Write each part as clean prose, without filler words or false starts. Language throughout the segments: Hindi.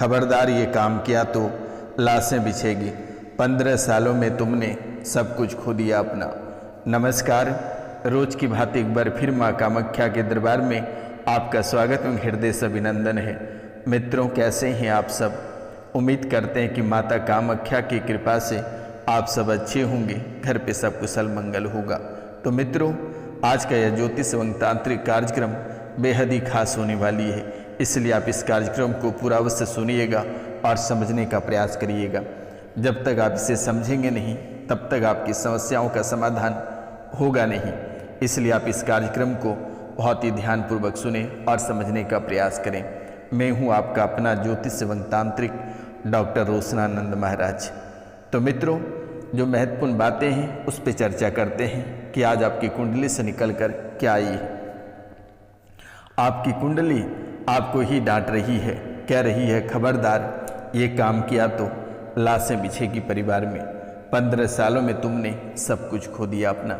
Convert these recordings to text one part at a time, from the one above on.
खबरदार ये काम किया तो लाशें बिछेगी। 15 सालों में तुमने सब कुछ खो दिया अपना। नमस्कार, रोज की भांति एक बार फिर माँ कामाख्या के दरबार में आपका स्वागत एवं हृदय से अभिनंदन है। मित्रों, कैसे हैं आप सब? उम्मीद करते हैं कि माता कामाख्या की कृपा से आप सब अच्छे होंगे, घर पे सब कुशल मंगल होगा। तो मित्रों, आज का यह ज्योतिष एवं तांत्रिक कार्यक्रम बेहद ही खास होने वाली है, इसलिए आप इस कार्यक्रम को पूरा अवश्य सुनिएगा और समझने का प्रयास करिएगा। जब तक आप इसे समझेंगे नहीं तब तक आपकी समस्याओं का समाधान होगा नहीं, इसलिए आप इस कार्यक्रम को बहुत ही ध्यानपूर्वक सुने और समझने का प्रयास करें। मैं हूं आपका अपना ज्योतिष एवं तांत्रिक डॉक्टर रोशनानंद महाराज। तो मित्रों, जो महत्वपूर्ण बातें हैं उस पर चर्चा करते हैं कि आज आपकी कुंडली से निकलकर क्या आई है। आपकी कुंडली आपको ही डांट रही है, कह रही है खबरदार ये काम किया तो लाशें बिछेगी परिवार में। 15 सालों में तुमने सब कुछ खो दिया अपना।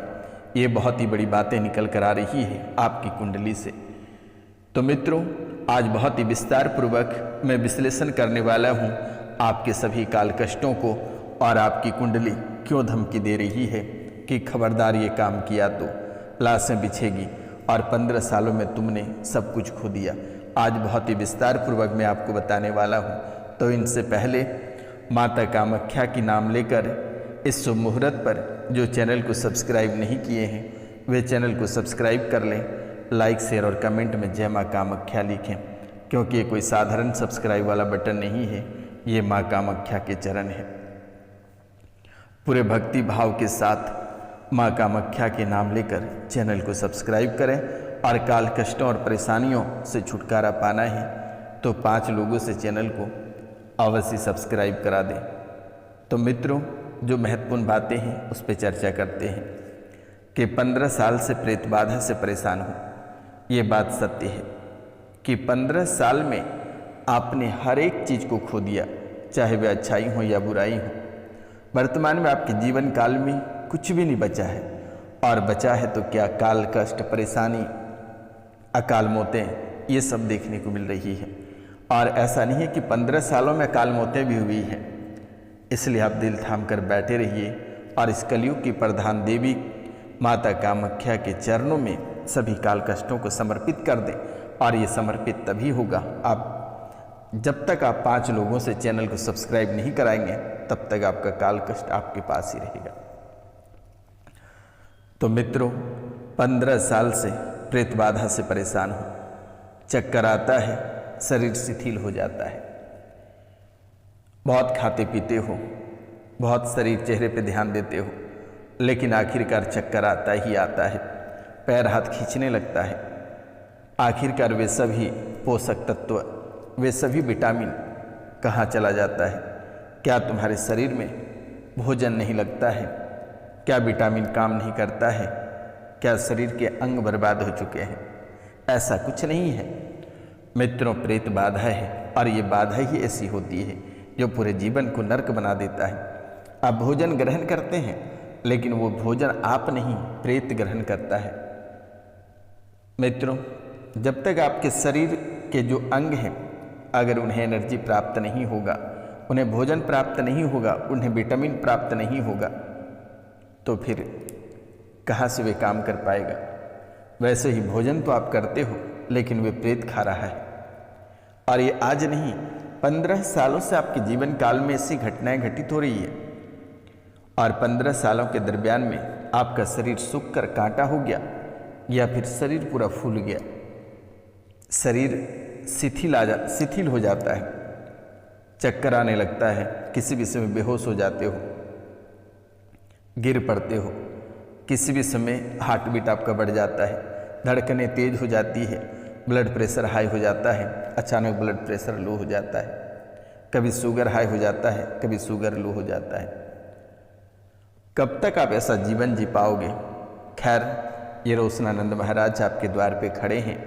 ये बहुत ही बड़ी बातें निकल कर आ रही है आपकी कुंडली से। तो मित्रों, आज बहुत ही विस्तार पूर्वक मैं विश्लेषण करने वाला हूँ आपके सभी काल कष्टों को और आपकी कुंडली क्यों धमकी दे रही है कि खबरदार ये काम किया तो लाशें बिछेगी और 15 सालों में तुमने सब कुछ खो दिया। आज बहुत ही विस्तार पूर्वक मैं आपको बताने वाला हूँ। तो इनसे पहले माता कामाख्या की नाम लेकर इस शुभ मुहूर्त पर जो चैनल को सब्सक्राइब नहीं किए हैं वे चैनल को सब्सक्राइब कर लें। लाइक, शेयर और कमेंट में जय माँ कामाख्या लिखें, क्योंकि ये कोई साधारण सब्सक्राइब वाला बटन नहीं है, ये माँ कामाख्या के चरण है। पूरे भक्ति भाव के साथ माँ कामाख्या के नाम लेकर चैनल को सब्सक्राइब करें और काल कष्टों और परेशानियों से छुटकारा पाना है तो 5 लोगों से चैनल को अवश्य सब्सक्राइब करा दें। तो मित्रों, जो महत्वपूर्ण बातें हैं उस पर चर्चा करते हैं कि 15 साल से प्रेत बाधा से परेशान हूँ। ये बात सत्य है कि 15 साल में आपने हर एक चीज़ को खो दिया, चाहे वह अच्छाई हो या बुराई हो। वर्तमान में आपके जीवन काल में कुछ भी नहीं बचा है, और बचा है तो क्या, काल कष्ट, परेशानी, अकाल मौतें, ये सब देखने को मिल रही है। और ऐसा नहीं है कि 15 सालों में अकाल मौतें भी हुई हैं, इसलिए आप दिल थाम कर बैठे रहिए और इस कलयुग की प्रधान देवी माता कामाख्या के चरणों में सभी काल कष्टों को समर्पित कर दें। और ये समर्पित तभी होगा जब तक आप 5 लोगों से चैनल को सब्सक्राइब नहीं कराएंगे तब तक आपका काल कष्ट आपके पास ही रहेगा। तो मित्रों, 15 साल से प्रेत बाधा से परेशान हो, चक्कर आता है, शरीर शिथिल हो जाता है, बहुत खाते पीते हो, बहुत शरीर चेहरे पे ध्यान देते हो, लेकिन आखिरकार चक्कर आता ही आता है, पैर हाथ खींचने लगता है। आखिरकार वे सभी पोषक तत्व, वे सभी विटामिन कहाँ चला जाता है? क्या तुम्हारे शरीर में भोजन नहीं लगता है? क्या विटामिन काम नहीं करता है? क्या शरीर के अंग बर्बाद हो चुके हैं? ऐसा कुछ नहीं है मित्रों, प्रेत बाधा है और ये बाधा ही ऐसी होती है जो पूरे जीवन को नरक बना देता है। आप भोजन ग्रहण करते हैं, लेकिन वो भोजन आप नहीं, प्रेत ग्रहण करता है। मित्रों, जब तक आपके शरीर के जो अंग हैं, अगर उन्हें एनर्जी प्राप्त नहीं होगा, उन्हें भोजन प्राप्त नहीं होगा, उन्हें विटामिन प्राप्त नहीं होगा, तो फिर कहाँ से वे काम कर पाएगा? वैसे ही भोजन तो आप करते हो, लेकिन वे प्रेत खा रहा है। और ये आज नहीं, 15 सालों से आपके जीवन काल में ऐसी घटनाएं घटित हो रही है। और 15 सालों के दरमियान में आपका शरीर सूख कर कांटा हो गया, या फिर शरीर पूरा फूल गया, शरीर शिथिल हो जाता है, चक्कर आने लगता है, किसी भी समय बेहोश हो जाते हो, गिर पड़ते हो, किसी भी समय हार्ट बीट आपका बढ़ जाता है, धड़कनें तेज हो जाती है, ब्लड प्रेशर हाई हो जाता है, अचानक ब्लड प्रेशर लो हो जाता है, कभी शुगर हाई हो जाता है, कभी शुगर लो हो जाता है। कब तक आप ऐसा जीवन जी पाओगे? खैर, ये रोशनानंद महाराज आपके द्वार पे खड़े हैं,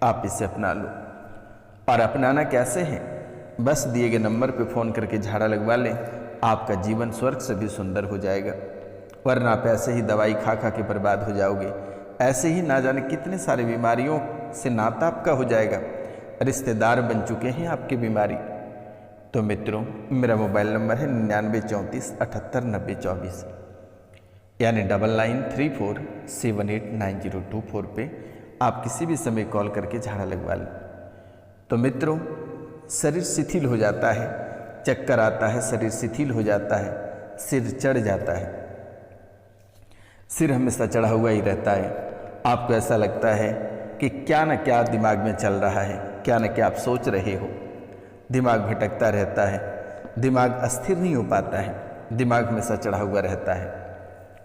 आप इसे अपना लो। और अपनाना कैसे है? बस दिए गए नंबर पे फ़ोन करके झाड़ा लगवा लें, आपका जीवन स्वर्ग से भी सुंदर हो जाएगा। वरना आप ऐसे ही दवाई खा खा के बर्बाद हो जाओगे। ऐसे ही ना जाने कितने सारे बीमारियों से नाता आपका हो जाएगा, रिश्तेदार बन चुके हैं आपकी बीमारी। तो मित्रों, मेरा मोबाइल नंबर है 9934789024, यानी 9934789024 पे आप किसी भी समय कॉल करके झाड़ा लगवा लें। तो मित्रों, शरीर शिथिल हो जाता है, चक्कर आता है, शरीर शिथिल हो जाता है, सिर चढ़ जाता है, सिर हमेशा चढ़ा हुआ ही रहता है। आपको ऐसा लगता है कि क्या न क्या दिमाग में चल रहा है, क्या न क्या आप सोच रहे हो। दिमाग भटकता रहता है, दिमाग अस्थिर नहीं हो पाता है, दिमाग हमेशा चढ़ा हुआ रहता है।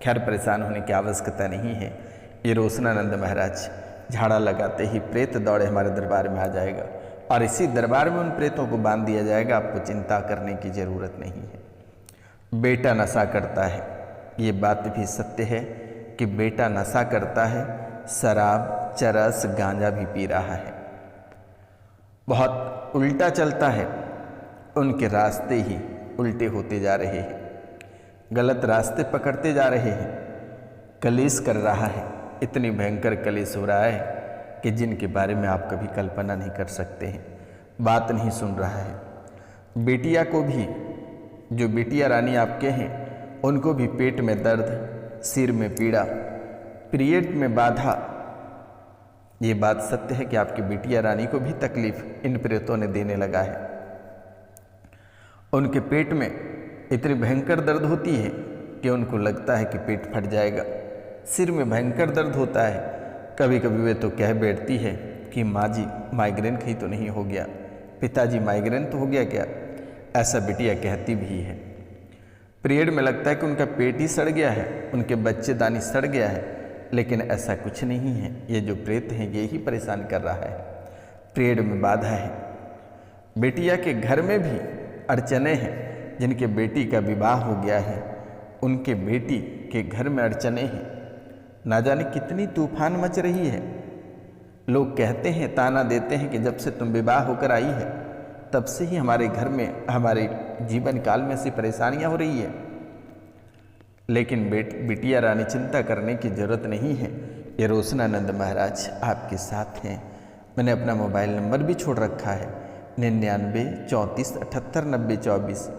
खैर, परेशान होने की आवश्यकता नहीं है। ये रोशनानंद महाराज झाड़ा लगाते ही प्रेत दौड़े हमारे दरबार में आ जाएगा और इसी दरबार में उन प्रेतों को बांध दिया जाएगा। आपको चिंता करने की ज़रूरत नहीं है। बेटा नशा करता है, ये बात भी सत्य है कि बेटा नशा करता है, शराब, चरस, गांजा भी पी रहा है, बहुत उल्टा चलता है, उनके रास्ते ही उल्टे होते जा रहे हैं, गलत रास्ते पकड़ते जा रहे हैं, कलेश कर रहा है। इतनी भयंकर कलेश हो रहा है कि जिनके बारे में आप कभी कल्पना नहीं कर सकते हैं। बात नहीं सुन रहा है। बेटिया को भी, जो बिटिया रानी आपके हैं, उनको भी पेट में दर्द, सिर में पीड़ा, पीरियड में बाधा। ये बात सत्य है कि आपकी बिटिया रानी को भी तकलीफ इन प्रेतों ने देने लगा है। उनके पेट में इतनी भयंकर दर्द होती है कि उनको लगता है कि पेट फट जाएगा। सिर में भयंकर दर्द होता है। कभी कभी वे तो कह बैठती है कि माँ जी, माइग्रेन कहीं तो नहीं हो गया, पिताजी माइग्रेन तो हो गया क्या। ऐसा बिटिया कहती भी है। पीरियड में लगता है कि उनका पेट ही सड़ गया है, उनके बच्चेदानी सड़ गया है, लेकिन ऐसा कुछ नहीं है। ये जो प्रेत हैं ये ही परेशान कर रहा है। पीरियड में बाधा है। बेटिया के घर में भी अड़चने हैं। जिनके बेटी का विवाह हो गया है, उनके बेटी के घर में अड़चने हैं। ना जाने कितनी तूफान मच रही है। लोग कहते हैं, ताना देते हैं कि जब से तुम विवाह होकर आई है तब से ही हमारे घर में, हमारे जीवन काल में ऐसी परेशानियां हो रही है। लेकिन बिटिया रानी, चिंता करने की जरूरत नहीं है। ये रोशनानंद महाराज आपके साथ हैं। मैंने अपना मोबाइल नंबर भी छोड़ रखा है 9934789024,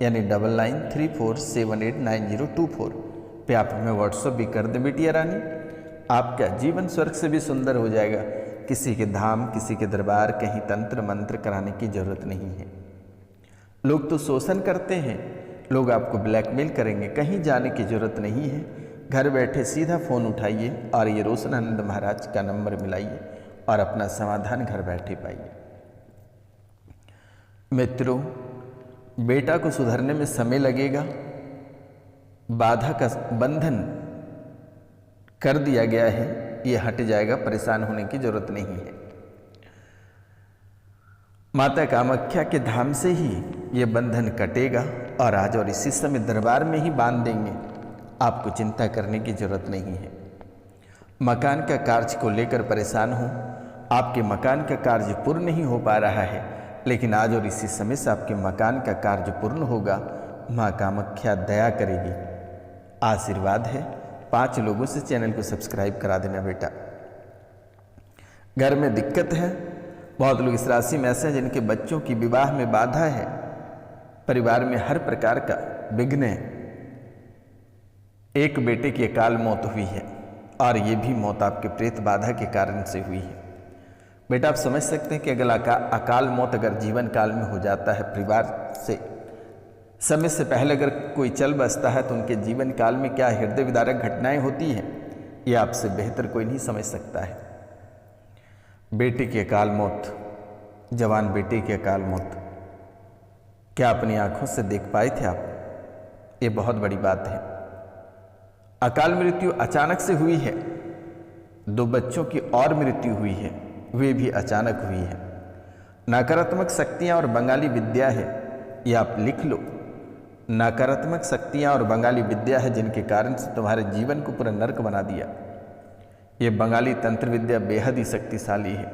यानी 9934789024 पे आप हमें व्हाट्सअप भी कर दें। बिटिया रानी, आपका जीवन स्वर्ग से भी सुंदर हो जाएगा। किसी के धाम, किसी के दरबार, कहीं तंत्र मंत्र कराने की जरूरत नहीं है। लोग तो शोषण करते हैं, लोग आपको ब्लैकमेल करेंगे। कहीं जाने की जरूरत नहीं है। घर बैठे सीधा फ़ोन उठाइए और ये रोशनानंद महाराज का नंबर मिलाइए और अपना समाधान घर बैठे पाइए। मित्रों, बेटा को सुधरने में समय लगेगा। बाधा का बंधन कर दिया गया है, ये हट जाएगा। परेशान होने की जरूरत नहीं है। माता कामाख्या के धाम से ही ये बंधन कटेगा और आज और इसी समय दरबार में ही बांध देंगे। आपको चिंता करने की जरूरत नहीं है। मकान का कार्य को लेकर परेशान हो, आपके मकान का कार्य पूर्ण नहीं हो पा रहा है, लेकिन आज और इसी समय से आपके मकान का कार्य पूर्ण होगा। माँ कामाख्या दया करेगी। आशीर्वाद है। 5 लोगों से चैनल को सब्सक्राइब करा देना बेटा। घर में दिक्कत है। बहुत लोग इस राशि में ऐसे हैं जिनके बच्चों की विवाह में बाधा है। परिवार में हर प्रकार का विघ्न है। एक बेटे की अकाल मौत हुई है और ये भी मौत आपके प्रेत बाधा के कारण से हुई है। बेटा, आप समझ सकते हैं कि अगर अकाल मौत अगर जीवन काल में हो जाता है, परिवार से समय से पहले अगर कोई चल बसता है, तो उनके जीवन काल में क्या हृदय विदारक घटनाएं होती हैं, ये आपसे बेहतर कोई नहीं समझ सकता है। बेटे की अकाल मौत, जवान बेटे की अकाल मौत, क्या अपनी आंखों से देख पाए थे आप? ये बहुत बड़ी बात है। अकाल मृत्यु अचानक से हुई है। 2 बच्चों की और मृत्यु हुई है, वे भी अचानक हुई है। नकारात्मक शक्तियां और बंगाली विद्या है, ये आप लिख लो। नकारात्मक शक्तियां और बंगाली विद्या है जिनके कारण से तुम्हारे जीवन को पूरा नर्क बना दिया। ये बंगाली तंत्र विद्या बेहद ही शक्तिशाली है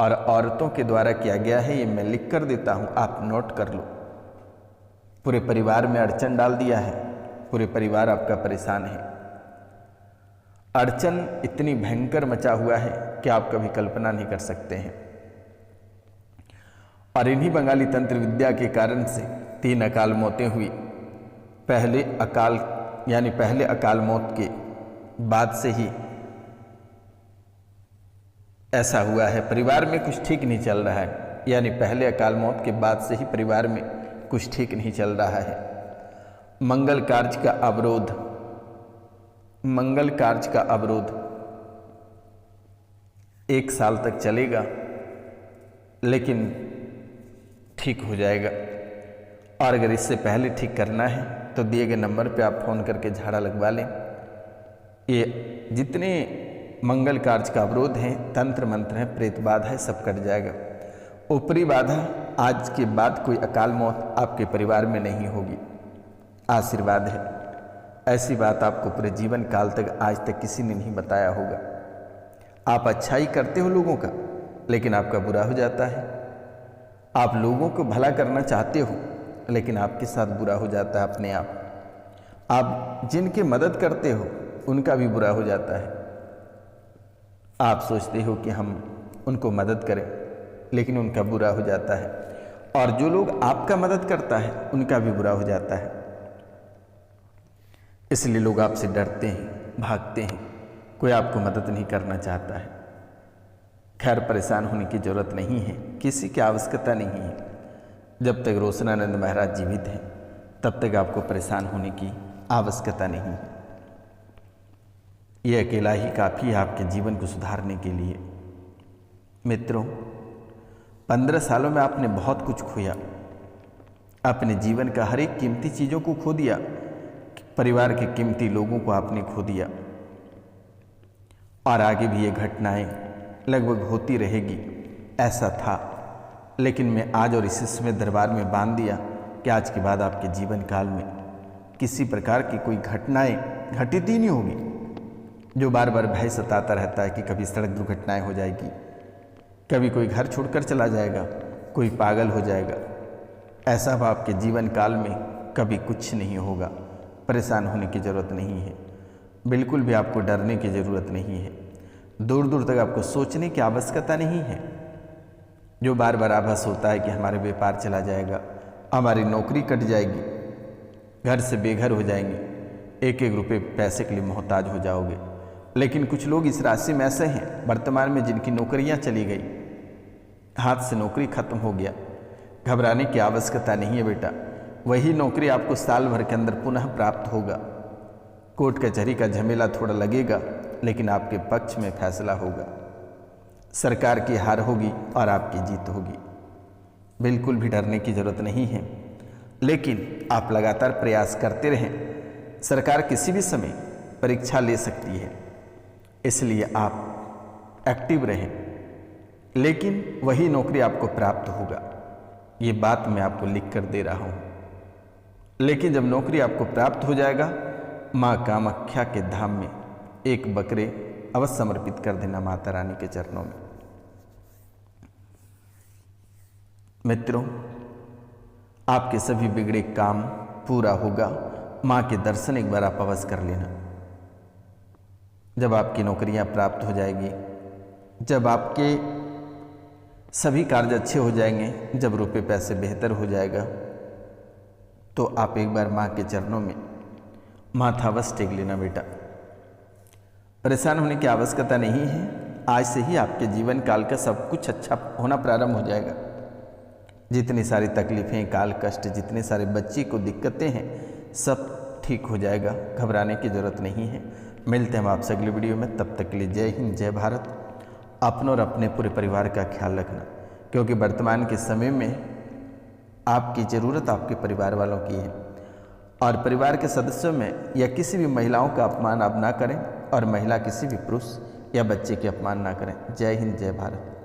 और औरतों के द्वारा किया गया है। ये मैं लिख कर देता हूं, आप नोट कर लो। पूरे परिवार में अड़चन डाल दिया है। पूरे परिवार आपका परेशान है। अड़चन इतनी भयंकर मचा हुआ है कि आप कभी कल्पना नहीं कर सकते हैं। और इन्हीं बंगाली तंत्र विद्या के कारण से 3 अकाल मौतें हुई। पहले अकाल मौत के बाद से ही ऐसा हुआ है, परिवार में कुछ ठीक नहीं चल रहा है। यानी पहले अकाल मौत के बाद से ही परिवार में कुछ ठीक नहीं चल रहा है। मंगल कार्य का अवरोध 1 साल तक चलेगा, लेकिन ठीक हो जाएगा। और अगर इससे पहले ठीक करना है तो दिए गए नंबर पे आप फ़ोन करके झाड़ा लगवा लें। ये जितने मंगल कार्य का अवरोध है, तंत्र मंत्र है, प्रेत बाधा है, सब कट जाएगा। ऊपरी बाधा, आज के बाद कोई अकाल मौत आपके परिवार में नहीं होगी, आशीर्वाद है। ऐसी बात आपको पूरे जीवन काल तक आज तक किसी ने नहीं बताया होगा। आप अच्छाई करते हो लोगों का, लेकिन आपका बुरा हो जाता है। आप लोगों को भला करना चाहते हो, लेकिन आपके साथ बुरा हो जाता है अपने आप। आप जिनकी मदद करते हो उनका भी बुरा हो जाता है। आप सोचते हो कि हम उनको मदद करें, लेकिन उनका बुरा हो जाता है। और जो लोग आपका मदद करता है उनका भी बुरा हो जाता है। इसलिए लोग आपसे डरते हैं, भागते हैं, कोई आपको मदद नहीं करना चाहता है। खैर, परेशान होने की जरूरत नहीं है, किसी की आवश्यकता नहीं है। जब तक रोशनानंद महाराज जीवित हैं तब तक आपको परेशान होने की आवश्यकता नहीं है। ये अकेला ही काफ़ी है आपके जीवन को सुधारने के लिए। मित्रों, 15 सालों में आपने बहुत कुछ खोया, अपने जीवन का हर एक कीमती चीज़ों को खो दिया, परिवार के कीमती लोगों को आपने खो दिया। और आगे भी ये घटनाएं लगभग होती रहेगी, ऐसा था। लेकिन मैं आज और इसी समय दरबार में बांध दिया कि आज के बाद आपके जीवन काल में किसी प्रकार की कोई घटनाएं घटित ही नहीं होगी। जो बार बार भय सताता रहता है कि कभी सड़क दुर्घटनाएं हो जाएगी, कभी कोई घर छोड़कर चला जाएगा, कोई पागल हो जाएगा, ऐसा अब आपके जीवन काल में कभी कुछ नहीं होगा। परेशान होने की ज़रूरत नहीं है, बिल्कुल भी आपको डरने की ज़रूरत नहीं है। दूर दूर तक आपको सोचने की आवश्यकता नहीं है। जो बार बार आभास होता है कि हमारे व्यापार चला जाएगा, हमारी नौकरी कट जाएगी, घर से बेघर हो जाएंगे, 1-1 रुपये पैसे के लिए मोहताज हो जाओगे। लेकिन कुछ लोग इस राशि में ऐसे हैं वर्तमान में जिनकी नौकरियां चली गई, हाथ से नौकरी खत्म हो गया। घबराने की आवश्यकता नहीं है बेटा, वही नौकरी आपको साल भर के अंदर पुनः प्राप्त होगा। कोर्ट कचहरी का झमेला थोड़ा लगेगा, लेकिन आपके पक्ष में फैसला होगा। सरकार की हार होगी और आपकी जीत होगी। बिल्कुल भी डरने की जरूरत नहीं है, लेकिन आप लगातार प्रयास करते रहें। सरकार किसी भी समय परीक्षा ले सकती है, इसलिए आप एक्टिव रहें, लेकिन वही नौकरी आपको प्राप्त होगा। ये बात मैं आपको लिख कर दे रहा हूँ। लेकिन जब नौकरी आपको प्राप्त हो जाएगा, माँ कामाख्या के धाम में एक बकरे अवश्य समर्पित कर देना माता रानी के चरणों में। मित्रों, आपके सभी बिगड़े काम पूरा होगा। माँ के दर्शन एक बार आप अवश्य कर लेना। जब आपकी नौकरियां प्राप्त हो जाएगी, जब आपके सभी कार्य अच्छे हो जाएंगे, जब रुपए पैसे बेहतर हो जाएगा, तो आप एक बार माँ के चरणों में माथा अवश्य टेक लेना बेटा। परेशान होने की आवश्यकता नहीं है। आज से ही आपके जीवन काल का सब कुछ अच्छा होना प्रारंभ हो जाएगा। जितनी सारी तकलीफ़ें, काल कष्ट, जितने सारे बच्चे को दिक्कतें हैं, सब ठीक हो जाएगा। घबराने की ज़रूरत नहीं है। मिलते हैं हम आपसे अगली वीडियो में। तब तक के लिए जय हिंद, जय भारत। अपनों और अपने पूरे परिवार का ख्याल रखना, क्योंकि वर्तमान के समय में आपकी ज़रूरत आपके परिवार वालों की है। और परिवार के सदस्यों में या किसी भी महिलाओं का अपमान आप ना करें, और महिला किसी भी पुरुष या बच्चे के अपमान ना करें। जय हिंद, जय भारत।